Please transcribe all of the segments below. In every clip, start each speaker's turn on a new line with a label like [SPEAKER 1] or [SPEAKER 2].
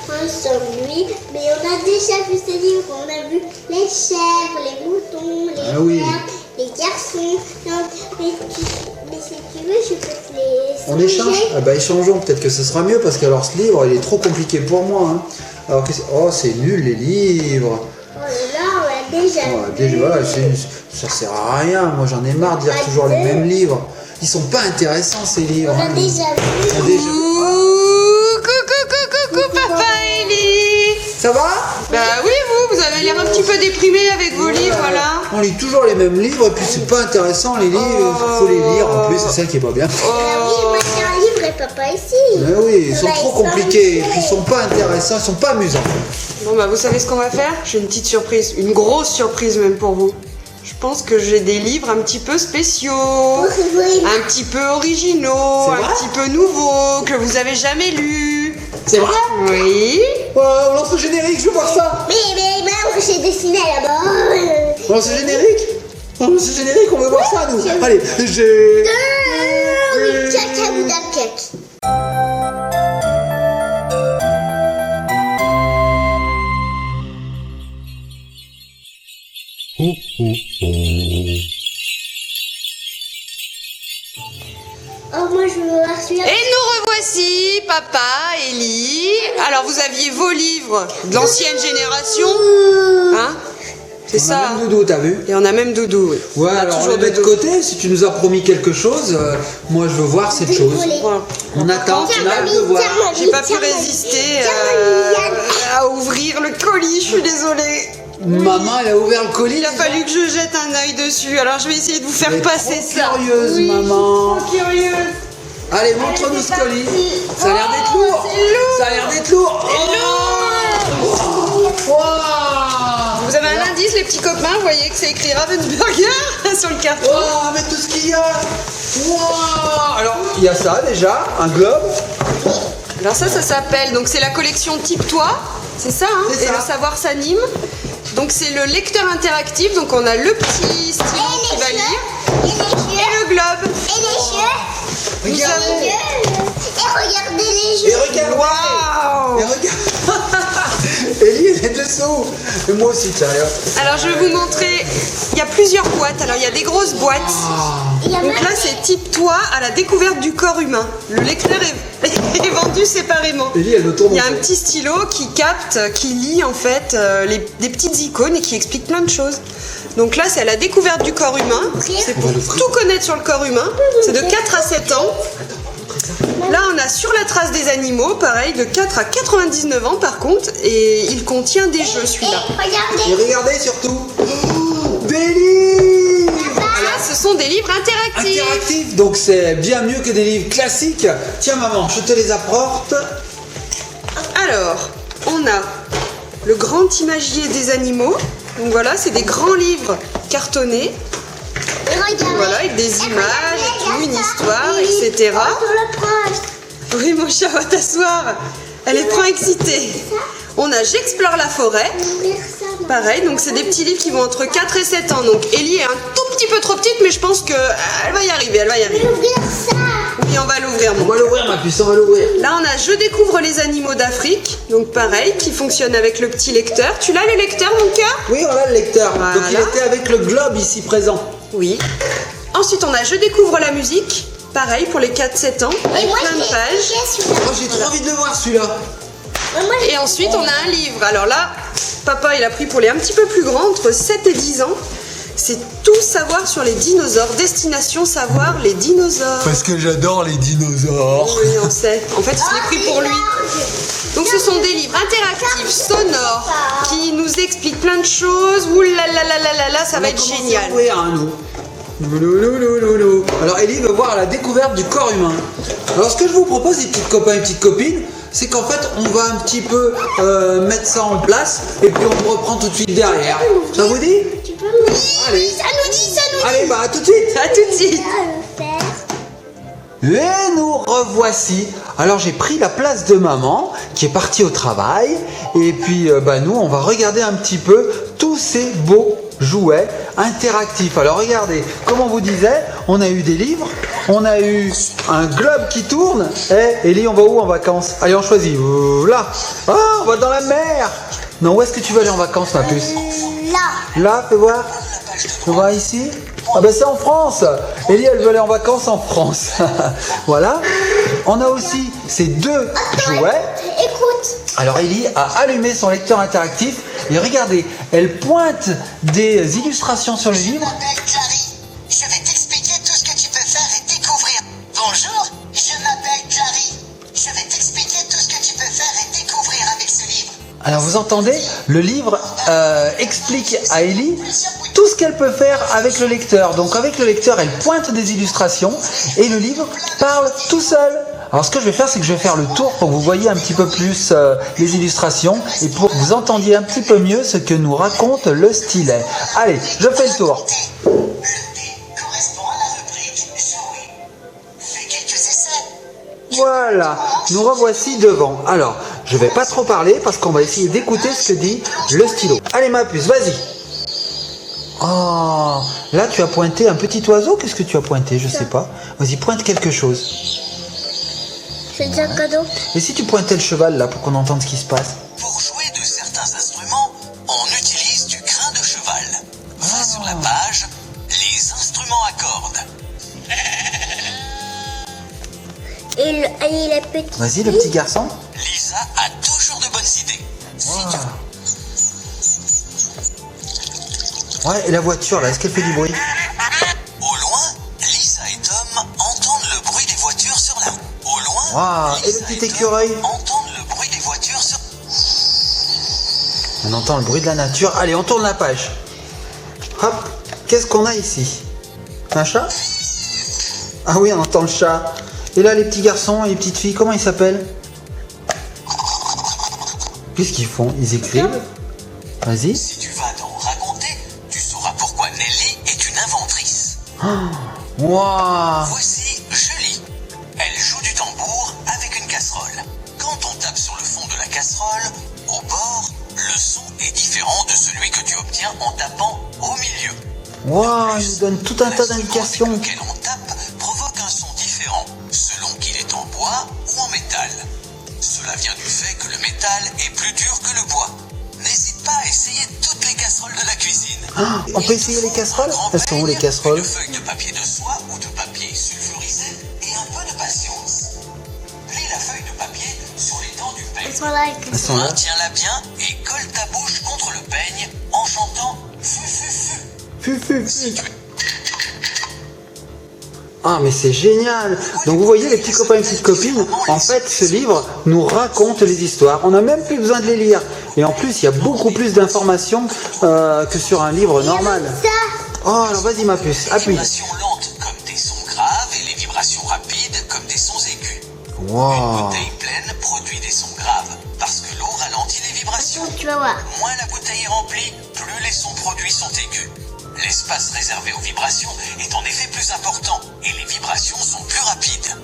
[SPEAKER 1] on s'ennuie, mais on a déjà vu ces livres. On a vu les chèvres, les moutons, les vers, les garçons. Non, mais si tu veux, je peux te les
[SPEAKER 2] On échange? Ah bah échangeons, peut-être que ce sera mieux parce que alors ce livre il est trop compliqué pour moi. Hein. Alors oh c'est nul les livres.
[SPEAKER 1] Oh là, on l'a déjà vu.
[SPEAKER 2] Voilà, ça sert à rien, moi j'en ai marre de lire toujours les mêmes livres. Ils sont pas intéressants ces livres.
[SPEAKER 1] On l'a déjà vu.
[SPEAKER 3] Coucou papa Ellie.
[SPEAKER 2] Ça va?
[SPEAKER 3] Bah oui, vous avez l'air un petit peu déprimé avec vos livres là.
[SPEAKER 2] On lit toujours les mêmes livres et puis c'est pas intéressant les livres, faut les lire en plus, c'est ça qui est pas bien.
[SPEAKER 1] Ah oui, moi j'ai un livre et papa ici.
[SPEAKER 2] Mais oui, ils sont trop compliqués, et puis ils sont pas intéressants, ils sont pas amusants.
[SPEAKER 3] Bon bah vous savez ce qu'on va faire? J'ai une petite surprise, une grosse surprise même pour vous. Je pense que j'ai des livres un petit peu spéciaux, un petit peu originaux, un petit peu nouveaux, que vous avez jamais lus.
[SPEAKER 2] C'est vrai?
[SPEAKER 3] Oui.
[SPEAKER 2] Oh, on lance le générique, je veux voir ça.
[SPEAKER 1] Mais moi j'ai dessiné là-bas.
[SPEAKER 2] On lance le générique? On lance le générique, on veut voir ça nous. Allez, j'ai...
[SPEAKER 1] Oh, moi je veux voir celui-là.
[SPEAKER 3] Et nous revoici, papa, Ellie. Alors vous aviez vos livres de l'ancienne génération, hein? C'est ça.
[SPEAKER 2] On a même Doudou, t'as vu?
[SPEAKER 3] Et on a même Doudou, oui.
[SPEAKER 2] Ouais, alors on les met de côté, si tu nous as promis quelque chose, moi je veux voir cette chose.
[SPEAKER 3] Voilà.
[SPEAKER 2] On attend, on a hâte de voir.
[SPEAKER 3] J'ai pas pu résister à ouvrir le colis, je suis désolée.
[SPEAKER 2] Maman, elle a ouvert le colis.
[SPEAKER 3] Il a fallu que je jette un œil dessus, alors je vais essayer de vous faire passer ça.
[SPEAKER 2] Curieuse, maman.
[SPEAKER 3] Trop curieuse.
[SPEAKER 2] Allez, montre-nous ce colis. Ça a l'air d'être lourd. Ça a l'air d'être lourd.
[SPEAKER 3] Vous avez un indice, les petits copains, vous voyez que c'est écrit Ravensburger sur le carton.
[SPEAKER 2] Oh, mais tout ce qu'il y a. Alors, il y a ça déjà, un globe.
[SPEAKER 3] Alors ça s'appelle, donc c'est la collection Type Toi, c'est ça, hein?
[SPEAKER 2] C'est ça.
[SPEAKER 3] Et le savoir s'anime. Donc c'est le lecteur interactif, donc on a le petit stylo qui va lire. Et le globe.
[SPEAKER 1] Et les yeux.
[SPEAKER 2] Regardez.
[SPEAKER 1] Et regardez les yeux.
[SPEAKER 2] Et regarde.
[SPEAKER 3] Waouh!
[SPEAKER 2] Et regarde. Ellie, elle est dessous. Et moi aussi, tiens.
[SPEAKER 3] Alors je vais vous montrer, il y a plusieurs boîtes. Alors il y a des grosses boîtes. Donc là c'est Type Toi à la découverte du corps humain. Le lecteur est vendu séparément.
[SPEAKER 2] Ellie, elle me tourne.
[SPEAKER 3] Il y a un petit stylo qui capte, qui lit en fait des petites icônes et qui explique plein de choses. Donc là c'est à la découverte du corps humain. C'est pour tout connaître sur le corps humain. C'est de 4 à 7 ans. Là on a sur la trace des animaux, pareil, de 4 à 99 ans par contre. Et il contient des jeux celui-là.
[SPEAKER 2] Et regardez surtout. Des livres.
[SPEAKER 3] Là ce sont des livres interactifs.
[SPEAKER 2] Interactifs, donc c'est bien mieux que des livres classiques. Tiens maman, je te les apporte.
[SPEAKER 3] Alors, on a le grand imagier des animaux. Donc voilà, c'est des grands livres cartonnés. Voilà, avec des images et tout, une histoire, etc. Oui, mon chat va t'asseoir. Elle est trop excitée. On a J'explore la forêt. Pareil, donc c'est des petits livres qui vont entre 4 et 7 ans. Donc Ellie est un tout petit peu trop petite, mais je pense qu'elle va y arriver, elle va y arriver. Oui, on va l'ouvrir.
[SPEAKER 2] On va l'ouvrir ma puce, on va l'ouvrir.
[SPEAKER 3] Là, on a Je découvre les animaux d'Afrique. Donc pareil, qui fonctionne avec le petit lecteur. Tu l'as le lecteur, mon cœur?
[SPEAKER 2] Oui, on a le lecteur.
[SPEAKER 3] Voilà.
[SPEAKER 2] Donc il était avec le globe ici présent.
[SPEAKER 3] Oui. Ensuite, on a Je découvre la musique. Pareil pour les 4-7 ans, avec plein de pages.
[SPEAKER 2] Oh, j'ai trop envie de le voir celui-là.
[SPEAKER 3] Et ensuite, on a un livre. Alors là, papa, il a pris pour les un petit peu plus grands, entre 7 et 10 ans. C'est tout savoir sur les dinosaures. Destination savoir les dinosaures.
[SPEAKER 2] Parce que j'adore les dinosaures.
[SPEAKER 3] Oui, on sait. En fait, il est pris pour lui. Donc, ce sont des livres interactifs, sonores, qui nous expliquent plein de choses. Ouh là là là là là là, ça va être génial.
[SPEAKER 2] Alors Ellie veut voir la découverte du corps humain. Alors ce que je vous propose, les petites copains et petites copines, c'est qu'en fait on va un petit peu mettre ça en place et puis on reprend tout de suite derrière. Ça vous dit? Allez.
[SPEAKER 1] Ça nous dit.
[SPEAKER 2] Allez, bah à tout de suite.
[SPEAKER 3] À tout de suite.
[SPEAKER 2] Et nous revoici. Alors j'ai pris la place de maman qui est partie au travail. Et puis nous on va regarder un petit peu tous ces beaux jouet interactif. Alors regardez, comme on vous disait, on a eu des livres, on a eu un globe qui tourne. Ellie, on va où en vacances? Allez, on choisit. Là. Ah, on va dans la mer. Non, où est-ce que tu veux aller en vacances, ma puce?
[SPEAKER 1] Là.
[SPEAKER 2] Là, fais voir. Fais voir ici. Ah ben c'est en France. Ellie, elle veut aller en vacances en France. Voilà. On a aussi ces deux jouets.
[SPEAKER 1] Écoute.
[SPEAKER 2] Alors Ellie a allumé son lecteur interactif et regardez, elle pointe des illustrations sur le livre.
[SPEAKER 4] Je m'appelle Clary. Je vais t'expliquer tout ce que tu peux faire et découvrir. Bonjour, je m'appelle Clary. Je vais t'expliquer tout ce que tu peux faire et découvrir avec ce livre.
[SPEAKER 2] Alors vous entendez, le livre explique à Ellie tout ce qu'elle peut faire avec le lecteur. Donc avec le lecteur, elle pointe des illustrations et le livre parle tout seul. Alors ce que je vais faire, c'est que je vais faire le tour pour que vous voyez un petit peu plus les illustrations et pour que vous entendiez un petit peu mieux ce que nous raconte le stylet. Allez, je fais le tour.
[SPEAKER 4] Le D correspond à la rubrique jouer. Fais quelques essais.
[SPEAKER 2] Voilà, nous revoici devant. Alors, je vais pas trop parler parce qu'on va essayer d'écouter ce que dit le stylo. Allez ma puce, vas-y. Oh, là tu as pointé un petit oiseau. Qu'est-ce que tu as pointé? Je sais pas. Vas-y, pointe quelque chose.
[SPEAKER 1] C'est déjà un cadeau.
[SPEAKER 2] Et si tu pointais le cheval là pour qu'on entende ce qui se passe?
[SPEAKER 4] Pour jouer de certains instruments, on utilise du crin de cheval. Va sur la page, les instruments à cordes.
[SPEAKER 1] Et la petite.
[SPEAKER 2] Vas-y le petit garçon.
[SPEAKER 4] Lisa a toujours de bonnes idées. Si tu
[SPEAKER 2] Ouais, et la voiture là, est-ce qu'elle fait du bruit?
[SPEAKER 4] Au loin, Lisa et Tom entendent le bruit des voitures sur la route. Au loin,
[SPEAKER 2] Waouh, et le
[SPEAKER 4] Lisa
[SPEAKER 2] petit
[SPEAKER 4] Tom
[SPEAKER 2] écureuil?
[SPEAKER 4] entendent le bruit des voitures sur...
[SPEAKER 2] On entend le bruit de la nature. Allez, on tourne la page. Hop, qu'est-ce qu'on a ici? Un chat? Ah oui, on entend le chat. Et là, les petits garçons et les petites filles, comment ils s'appellent? Qu'est-ce qu'ils font? Ils écrivent? Vas-y.
[SPEAKER 4] Si tu vas t'en raconter, tu sauras pourquoi Nelly est une inventrice.
[SPEAKER 2] Waouh.
[SPEAKER 4] Voici Julie. Elle joue du tambour avec une casserole. Quand on tape sur le fond de la casserole, au bord, le son est différent de celui que tu obtiens en tapant au milieu.
[SPEAKER 2] Waouh, ils nous donnent tout un tas d'indications.
[SPEAKER 4] Lequel on tape provoque un son différent, selon qu'il est en bois ou en métal. Cela vient du fait que le métal est plus dur que le bois. N'hésite pas à essayer toutes les casseroles de la cuisine.
[SPEAKER 2] Ah, on peut essayer les casseroles? Elles sont où les casseroles?
[SPEAKER 4] Une feuille de papier de soie ou de papier sulfurisé et un peu de patience. Plie la feuille de papier sur les dents du peigne.
[SPEAKER 1] Elles sont là.
[SPEAKER 2] Elles sont là.
[SPEAKER 4] Maintiens-la bien et colle ta bouche contre le peigne en chantant fu fu fu.
[SPEAKER 2] Fu, fu, fu. Ah mais c'est génial. Donc vous voyez les petits copains et petites copines, en fait ce livre nous raconte les histoires. On n'a même plus besoin de les lire. Et en plus il y a beaucoup plus d'informations que sur un livre normal. Oh alors vas-y ma puce,
[SPEAKER 4] Les
[SPEAKER 2] appuie.
[SPEAKER 4] vibrations lentes comme des sons graves et les vibrations rapides comme des sons aigus. Une
[SPEAKER 2] Wow.
[SPEAKER 4] bouteille pleine produit des sons graves parce que l'eau ralentit les vibrations.
[SPEAKER 1] Tu vas voir.
[SPEAKER 4] Moins la bouteille est remplie, plus les sons produits sont aigus. L'espace réservé aux vibrations est en effet plus important et les vibrations sont plus rapides.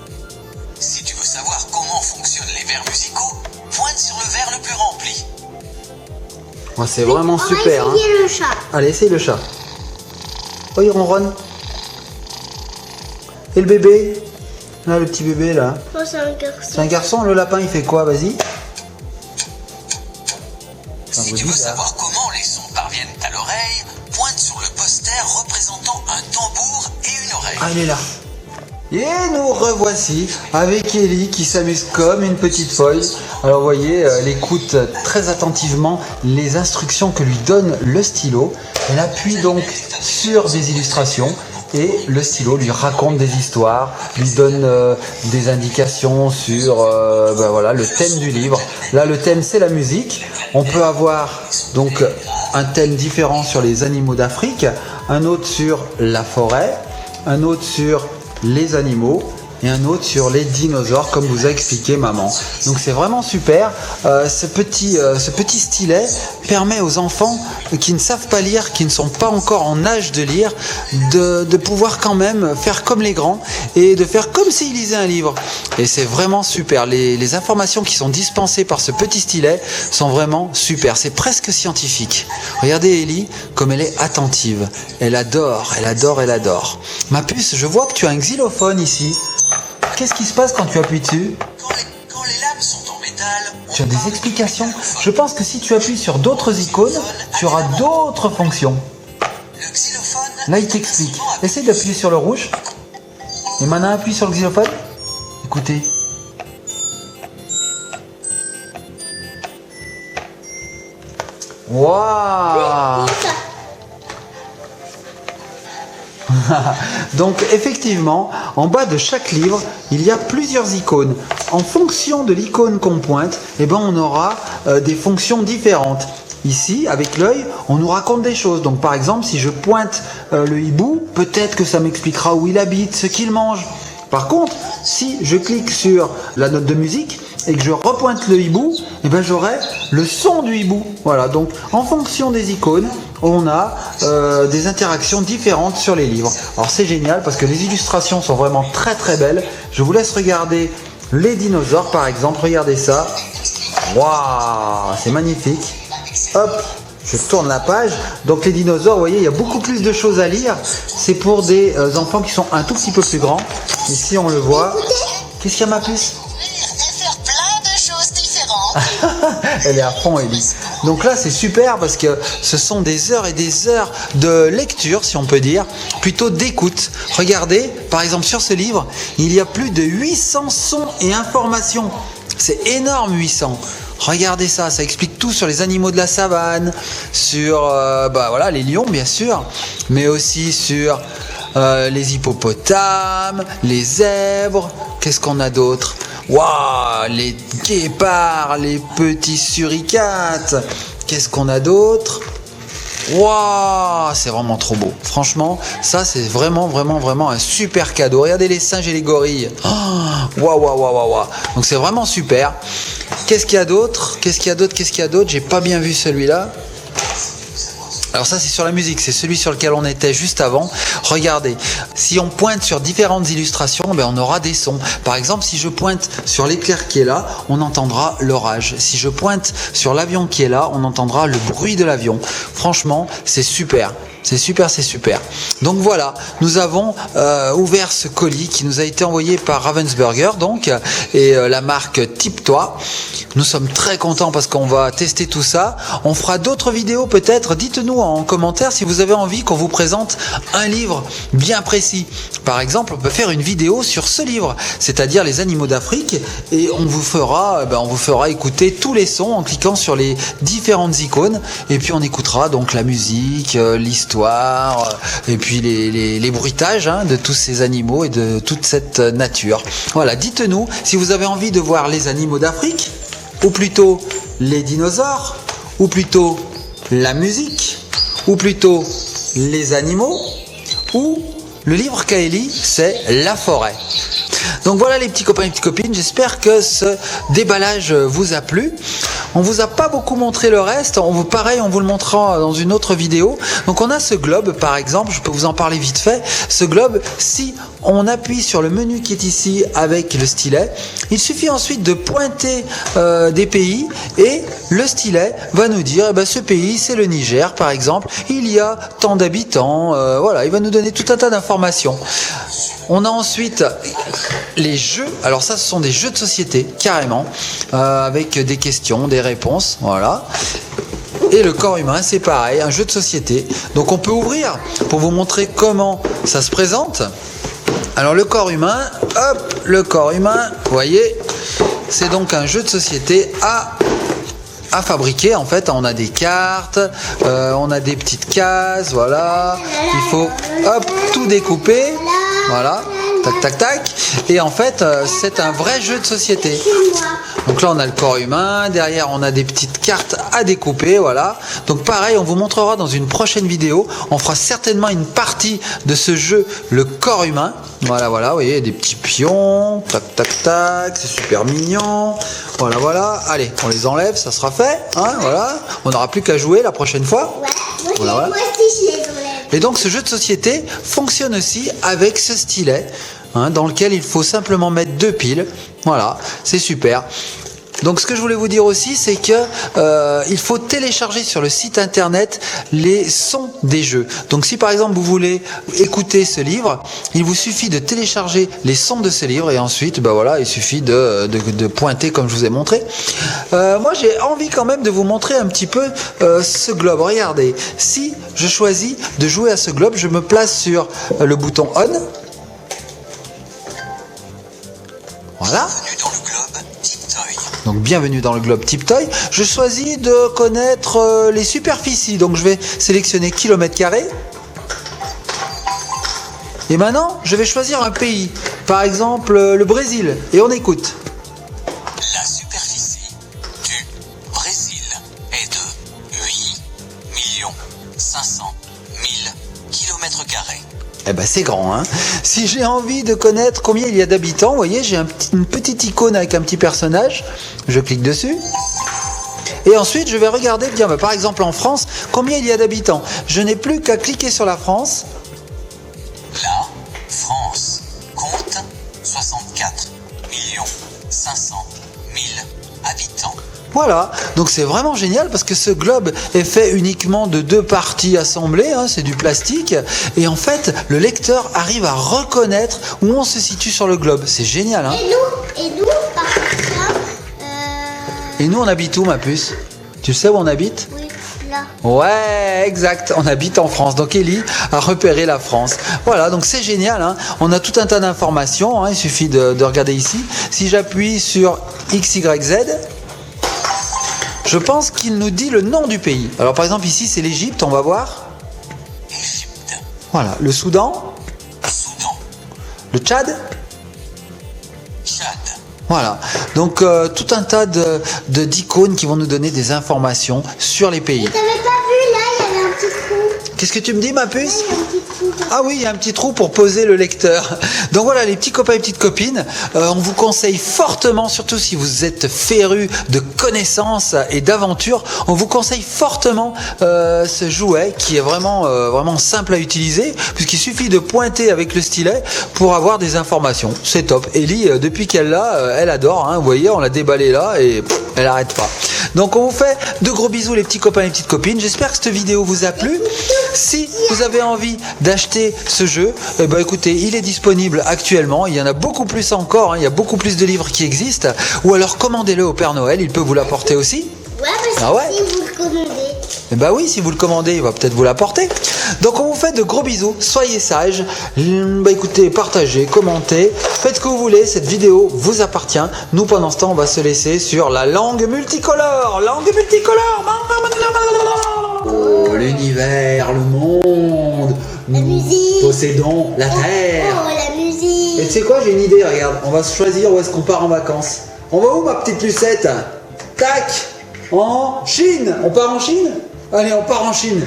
[SPEAKER 4] Si tu veux savoir comment fonctionnent les verres musicaux, pointe sur le verre le plus rempli.
[SPEAKER 2] Oh, c'est vraiment
[SPEAKER 1] On va
[SPEAKER 2] super. Hein.
[SPEAKER 1] essayer le chat.
[SPEAKER 2] Allez, essaye le chat. Oh, il ronronne. Et le bébé? Là, le petit bébé, là.
[SPEAKER 1] Oh, c'est un garçon.
[SPEAKER 2] C'est un garçon, le lapin, il fait quoi? Vas-y.
[SPEAKER 4] Si
[SPEAKER 2] vous
[SPEAKER 4] tu
[SPEAKER 2] dit,
[SPEAKER 4] veux
[SPEAKER 2] là.
[SPEAKER 4] savoir comment les sons parviennent à l'oreille, pointe sur le poster représentant un tambour et une oreille.
[SPEAKER 2] Ah, il est là. Et nous revoici avec Ellie qui s'amuse comme une petite folle. Alors vous voyez, elle écoute très attentivement les instructions que lui donne le stylo. Elle appuie donc sur des illustrations et le stylo lui raconte des histoires, lui donne des indications sur ben voilà, le thème du livre. Là le thème c'est la musique. On peut avoir donc un thème différent sur les animaux d'Afrique, un autre sur la forêt, un autre sur les animaux et un autre sur les dinosaures, comme vous a expliqué maman. Donc c'est vraiment super. Ce petit stylet permet aux enfants qui ne savent pas lire, qui ne sont pas encore en âge de lire, de pouvoir quand même faire comme les grands et de faire comme s'ils lisaient un livre. Et c'est vraiment super. Les informations qui sont dispensées par ce petit stylet sont vraiment super. C'est presque scientifique. Regardez Ellie, comme elle est attentive. Elle adore, elle adore, elle adore. Ma puce, je vois que tu as un xylophone ici. Qu'est-ce qui se passe quand tu appuies dessus?
[SPEAKER 4] Quand les lames sont en métal,
[SPEAKER 2] Tu as des explications? Je pense que si tu appuies sur d'autres icônes, tu auras d'autres fonctions.
[SPEAKER 4] le xylophone...
[SPEAKER 2] Là, il t'explique. Essaye d'appuyer sur le rouge. Et maintenant, appuie sur le xylophone. Écoutez. Waouh! Donc effectivement, en bas de chaque livre, il y a plusieurs icônes. En fonction de l'icône qu'on pointe, eh ben, on aura des fonctions différentes. Ici, avec l'œil, on nous raconte des choses. Donc par exemple, si je pointe le hibou, peut-être que ça m'expliquera où il habite, ce qu'il mange. Par contre, si je clique sur la note de musique et que je repointe le hibou, eh ben, j'aurai le son du hibou. Voilà, donc en fonction des icônes, on a des interactions différentes sur les livres. Alors c'est génial parce que les illustrations sont vraiment très très belles. Je vous laisse regarder les dinosaures par exemple. Regardez ça. Waouh, c'est magnifique. Hop, je tourne la page. Donc les dinosaures, vous voyez, il y a beaucoup plus de choses à lire. C'est pour des enfants qui sont un tout petit peu plus grands. Ici on le voit. Qu'est-ce qu'il y a ma puce?
[SPEAKER 4] faire plein de choses différentes.
[SPEAKER 2] Elle est à fond, Ellie. Donc là, c'est super parce que ce sont des heures et des heures de lecture, si on peut dire, plutôt d'écoute. Regardez, par exemple, sur ce livre, il y a plus de 800 sons et informations. C'est énorme, 800. Regardez ça, ça explique tout sur les animaux de la savane, sur voilà, les lions, bien sûr, mais aussi sur les hippopotames, les zèbres. Qu'est-ce qu'on a d'autre? Waouh, les guépards, les petits suricates. Qu'est-ce qu'on a d'autre? Waouh, c'est vraiment trop beau. Franchement, ça c'est vraiment un super cadeau. Regardez les singes et les gorilles. Waouh, waouh, waouh, waouh. Donc c'est vraiment super. Qu'est-ce qu'il y a d'autre? Qu'est-ce qu'il y a d'autre? J'ai pas bien vu celui-là. Alors ça c'est sur la musique, c'est celui sur lequel on était juste avant. Regardez, si on pointe sur différentes illustrations, ben on aura des sons. Par exemple, si je pointe sur l'éclair qui est là, on entendra l'orage. Si je pointe sur l'avion qui est là, on entendra le bruit de l'avion. Franchement, c'est super. C'est super, c'est super. Donc voilà, nous avons ouvert ce colis qui nous a été envoyé par Ravensburger donc, et la marque Tiptoy. Nous sommes très contents parce qu'on va tester tout ça. On fera d'autres vidéos peut-être. Dites-nous en commentaire si vous avez envie qu'on vous présente un livre bien précis. Par exemple, on peut faire une vidéo sur ce livre, c'est-à-dire les animaux d'Afrique, et on vous fera écouter tous les sons en cliquant sur les différentes icônes, et puis on écoutera donc la musique, l'histoire, et puis les bruitages de tous ces animaux et de toute cette nature. Voilà, dites-nous si vous avez envie de voir les animaux d'Afrique, ou plutôt les dinosaures, ou plutôt la musique, ou plutôt les animaux, ou le livre Kaeli, c'est la forêt. Donc voilà les petits copains et petites copines, j'espère que ce déballage vous a plu. On vous a pas beaucoup montré le reste, on vous le montrera dans une autre vidéo. Donc on a ce globe par exemple, je peux vous en parler vite fait. Ce globe, si on appuie sur le menu qui est ici avec le stylet, il suffit ensuite de pointer des pays et le stylet va nous dire ce pays c'est le Niger par exemple, il y a tant d'habitants, voilà, il va nous donner tout un tas d'informations. On a ensuite les jeux, alors ça ce sont des jeux de société carrément, avec des questions, des réponses, voilà. Et le corps humain c'est pareil, un jeu de société. Donc on peut ouvrir pour vous montrer comment ça se présente. Alors le corps humain, hop, le corps humain, vous voyez, c'est donc un jeu de société à fabriquer. En fait, on a des cartes, on a des petites cases, voilà. Il faut hop tout découper, voilà. tac, tac, tac. Et en fait, c'est un vrai jeu de société. Donc là, on a le corps humain. Derrière, on a des petites cartes à découper. Voilà. Donc pareil, on vous montrera dans une prochaine vidéo. On fera certainement une partie de ce jeu, le corps humain. Voilà, voilà. Vous voyez, des petits pions. Tac, tac, tac. C'est super mignon. Voilà, voilà. Allez, on les enlève. Ça sera fait. Hein, voilà. On n'aura plus qu'à jouer la prochaine fois.
[SPEAKER 1] Ouais.
[SPEAKER 2] Voilà, voilà.
[SPEAKER 1] Moi aussi, je les enlève.
[SPEAKER 2] Et donc, ce jeu de société fonctionne aussi avec ce stylet. Dans lequel il faut simplement mettre 2 piles. Voilà, c'est super. Donc ce que je voulais vous dire aussi, c'est que il faut télécharger sur le site internet les sons des jeux. Donc si par exemple vous voulez écouter ce livre, il vous suffit de télécharger les sons de ce livre et ensuite, ben voilà, il suffit de pointer comme je vous ai montré. Moi j'ai envie quand même de vous montrer un petit peu ce globe. Regardez, si je choisis de jouer à ce globe, je me place sur le bouton on. Voilà.
[SPEAKER 4] Bienvenue dans le globe Tiptoy.
[SPEAKER 2] Donc bienvenue dans le globe Tiptoy. Je choisis de connaître les superficies. Donc je vais sélectionner kilomètres carrés. Et maintenant, je vais choisir un pays. Par exemple, le Brésil. Et on écoute.
[SPEAKER 4] La superficie du Brésil est de 8 500 000 km².
[SPEAKER 2] Eh ben c'est grand, hein. Si j'ai envie de connaître combien il y a d'habitants, vous voyez, j'ai une petite icône avec un petit personnage. Je clique dessus. Et ensuite, je vais regarder, bien, par exemple en France, combien il y a d'habitants. Je n'ai plus qu'à cliquer sur la France.
[SPEAKER 4] La France compte 64 500 000 habitants.
[SPEAKER 2] Voilà, donc c'est vraiment génial parce que ce globe est fait uniquement de 2 parties assemblées, hein, c'est du plastique, et en fait le lecteur arrive à reconnaître où on se situe sur le globe, c'est génial. Hein.
[SPEAKER 1] Et nous, par contre,
[SPEAKER 2] Et nous on habite où ma puce? Tu sais où on habite?
[SPEAKER 1] oui, là.
[SPEAKER 2] Ouais, exact, on habite en France, donc Ellie a repéré la France. Voilà, donc c'est génial, hein. On a tout un tas d'informations, hein. Il suffit de regarder ici. Si j'appuie sur XYZ, je pense qu'il nous dit le nom du pays. Alors par exemple ici c'est l'Égypte, on va voir.
[SPEAKER 4] Égypte,
[SPEAKER 2] Voilà, le Soudan,
[SPEAKER 4] Soudan,
[SPEAKER 2] le Tchad.
[SPEAKER 4] Tchad,
[SPEAKER 2] Voilà, donc tout un tas d'icônes qui vont nous donner des informations sur les pays.
[SPEAKER 1] T'avais pas vu, là, il y avait un petit trou.
[SPEAKER 2] Qu'est-ce que tu me dis ma
[SPEAKER 1] Là,
[SPEAKER 2] puce?
[SPEAKER 1] il y a un petit trou.
[SPEAKER 2] Ah oui, il y a un petit trou pour poser le lecteur. Donc voilà les petits copains et petites copines, on vous conseille fortement, surtout si vous êtes férus de connaissances et d'aventures, on vous conseille fortement ce jouet qui est vraiment, vraiment simple à utiliser puisqu'il suffit de pointer avec le stylet pour avoir des informations. C'est top. Ellie, depuis qu'elle l'a, elle adore, hein. Vous voyez, on l'a déballé là et elle n'arrête pas. Donc on vous fait de gros bisous les petits copains et les petites copines. J'espère que cette vidéo vous a plu. Si vous avez envie d'acheter ce jeu, eh ben écoutez, il est disponible actuellement. Il y en a beaucoup plus encore, hein. Il y a beaucoup plus de livres qui existent. Ou alors commandez-le au Père Noël, il peut vous l'apporter aussi.
[SPEAKER 1] Ouais, parce que
[SPEAKER 2] Ah ouais?
[SPEAKER 1] si vous le commandez.
[SPEAKER 2] Eh ben oui, si vous le commandez, il va peut-être vous l'apporter. Donc on vous fait de gros bisous, soyez sages, bah écoutez, partagez, commentez, faites ce que vous voulez, cette vidéo vous appartient. Nous pendant ce temps, on va se laisser sur la langue multicolore. Langue multicolore. Oh, l'univers, le monde.
[SPEAKER 1] La musique.
[SPEAKER 2] Possédons la terre.
[SPEAKER 1] Oh, la musique.
[SPEAKER 2] Et tu sais quoi, j'ai une idée, regarde, on va se choisir où est-ce qu'on part en vacances. On va où ma petite Lucette? Tac. En Chine. On part en Chine? Allez, on part en Chine.